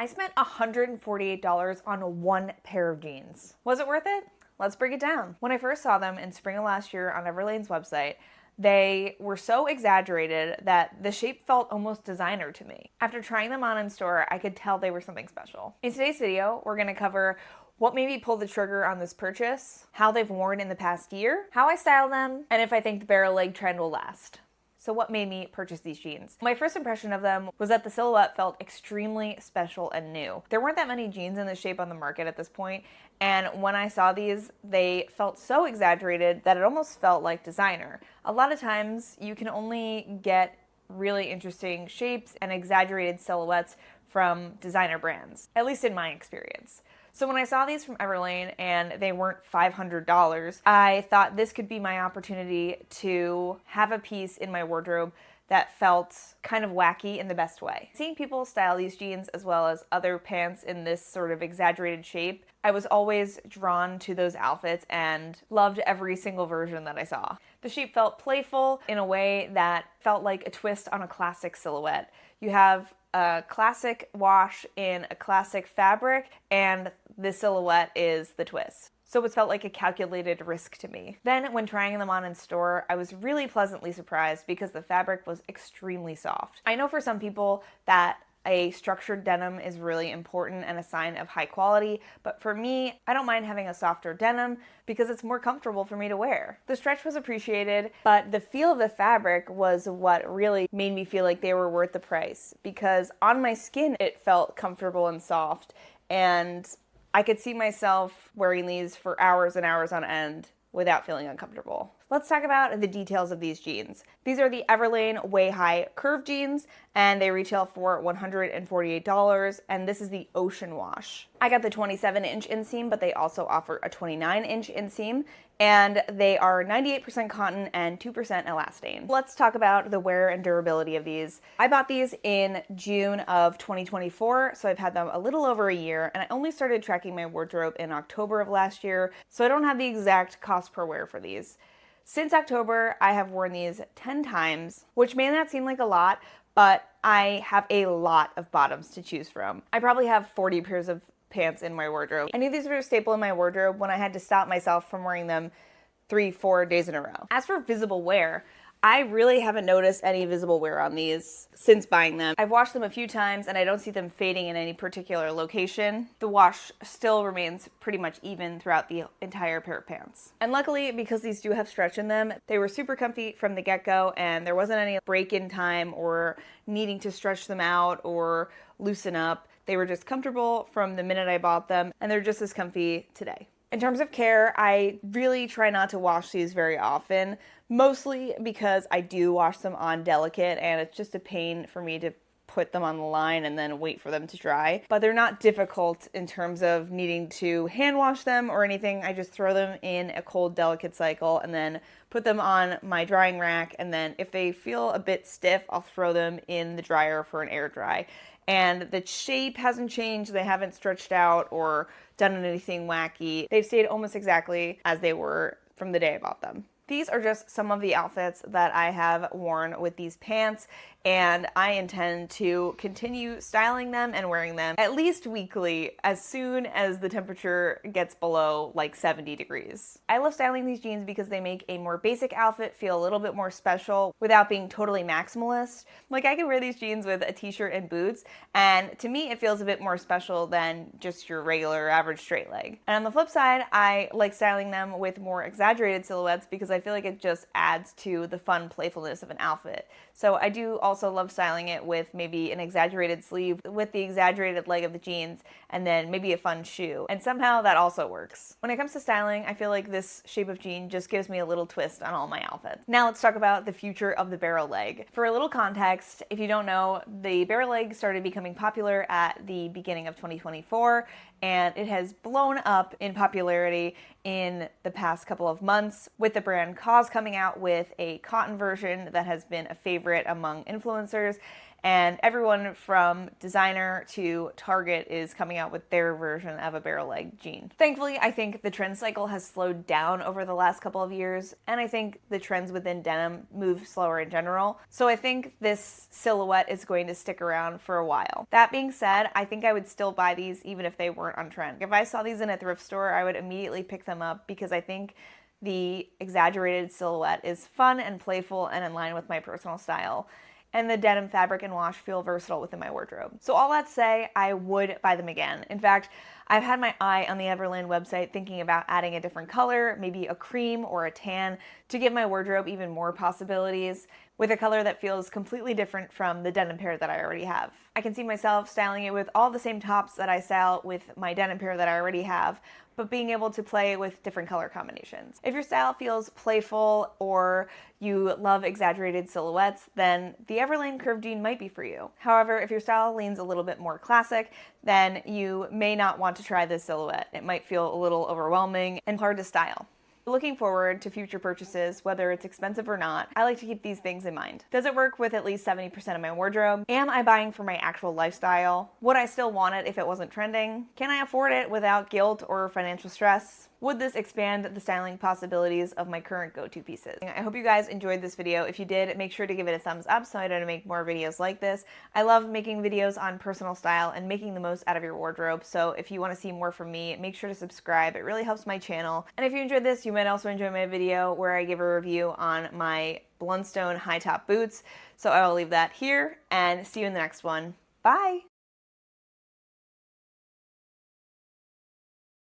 I spent $148 on one pair of jeans. Was it worth it? Let's break it down. When I first saw them in spring of last year on Everlane's website, they were so exaggerated that the shape felt almost designer to me. After trying them on in store, I could tell they were something special. In today's video, we're gonna cover what made me pull the trigger on this purchase, how they've worn in the past year, how I style them, and if I think the barrel leg trend will last. So what made me purchase these jeans? My first impression of them was that the silhouette felt extremely special and new. There weren't that many jeans in this shape on the market at this point, and when I saw these, they felt so exaggerated that it almost felt like designer. A lot of times, you can only get really interesting shapes and exaggerated silhouettes from designer brands, at least in my experience. So when I saw these from Everlane and they weren't $500, I thought this could be my opportunity to have a piece in my wardrobe that felt kind of wacky in the best way. Seeing people style these jeans as well as other pants in this sort of exaggerated shape, I was always drawn to those outfits and loved every single version that I saw. The shape felt playful in a way that felt like a twist on a classic silhouette. You have a classic wash in a classic fabric, and the silhouette is the twist. So it felt like a calculated risk to me. Then when trying them on in store, I was really pleasantly surprised because the fabric was extremely soft. I know for some people that a structured denim is really important and a sign of high quality, but for me, I don't mind having a softer denim because it's more comfortable for me to wear. The stretch was appreciated, but the feel of the fabric was what really made me feel like they were worth the price, because on my skin it felt comfortable and soft, and I could see myself wearing these for hours and hours on end without feeling uncomfortable. Let's talk about the details of these jeans. These are the Everlane Way High Curve jeans, and they retail for $148, and this is the Ocean Wash. I got the 27-inch inseam, but they also offer a 29-inch inseam, and they are 98% cotton and 2% elastane. Let's talk about the wear and durability of these. I bought these in June of 2024, so I've had them a little over a year, and I only started tracking my wardrobe in October of last year, so I don't have the exact cost per wear for these. Since October, I have worn these 10 times, which may not seem like a lot, but I have a lot of bottoms to choose from. I probably have 40 pairs of pants in my wardrobe. I knew these were a staple in my wardrobe when I had to stop myself from wearing them 3-4 days in a row. As for visible wear, I really haven't noticed any visible wear on these since buying them. I've washed them a few times and I don't see them fading in any particular location. The wash still remains pretty much even throughout the entire pair of pants. And luckily, because these do have stretch in them, they were super comfy from the get-go, and there wasn't any break-in time or needing to stretch them out or loosen up. They were just comfortable from the minute I bought them, and they're just as comfy today. In terms of care, I really try not to wash these very often, mostly because I do wash them on delicate and it's just a pain for me to put them on the line and then wait for them to dry. But they're not difficult in terms of needing to hand wash them or anything. I just throw them in a cold, delicate cycle and then put them on my drying rack, and then if they feel a bit stiff, I'll throw them in the dryer for an air dry. And the shape hasn't changed, they haven't stretched out or done anything wacky. They've stayed almost exactly as they were from the day I bought them. These are just some of the outfits that I have worn with these pants, and I intend to continue styling them and wearing them at least weekly as soon as the temperature gets below like 70 degrees. I love styling these jeans because they make a more basic outfit feel a little bit more special without being totally maximalist. Like, I can wear these jeans with a t-shirt and boots, and to me it feels a bit more special than just your regular average straight leg. And on the flip side, I like styling them with more exaggerated silhouettes because I feel like it just adds to the fun playfulness of an outfit. So I do also love styling it with maybe an exaggerated sleeve with the exaggerated leg of the jeans and then maybe a fun shoe. And somehow that also works. When it comes to styling, I feel like this shape of jean just gives me a little twist on all my outfits. Now let's talk about the future of the barrel leg. For a little context, if you don't know, the barrel leg started becoming popular at the beginning of 2024, and it has blown up in popularity in the past couple of months, with the brand Cause coming out with a cotton version that has been a favorite among influencers. and everyone from designer to Target is coming out with their version of a barrel leg jean. Thankfully, I think the trend cycle has slowed down over the last couple of years, and I think the trends within denim move slower in general. So I think this silhouette is going to stick around for a while. That being said, I think I would still buy these even if they weren't on trend. If I saw these in a thrift store, I would immediately pick them up because I think the exaggerated silhouette is fun and playful and in line with my personal style. And the denim fabric and wash feel versatile within my wardrobe. So all that to say, I would buy them again. In fact, I've had my eye on the Everlane website thinking about adding a different color, maybe a cream or a tan, to give my wardrobe even more possibilities with a color that feels completely different from the denim pair that I already have. I can see myself styling it with all the same tops that I style with my denim pair that I already have, but being able to play with different color combinations. If your style feels playful or you love exaggerated silhouettes, then the Everlane curved jean might be for you. However, if your style leans a little bit more classic, then you may not want to try this silhouette. It might feel a little overwhelming and hard to style. Looking forward to future purchases, whether it's expensive or not, I like to keep these things in mind. Does it work with at least 70% of my wardrobe? Am I buying for my actual lifestyle? Would I still want it if it wasn't trending? Can I afford it without guilt or financial stress? Would this expand the styling possibilities of my current go-to pieces? I hope you guys enjoyed this video. If you did, make sure to give it a thumbs up so I know to make more videos like this. I love making videos on personal style and making the most out of your wardrobe, so if you want to see more from me, make sure to subscribe. It really helps my channel. And if you enjoyed this, you might also enjoy my video where I give a review on my Blundstone high top boots. So I will leave that here and see you in the next one. Bye!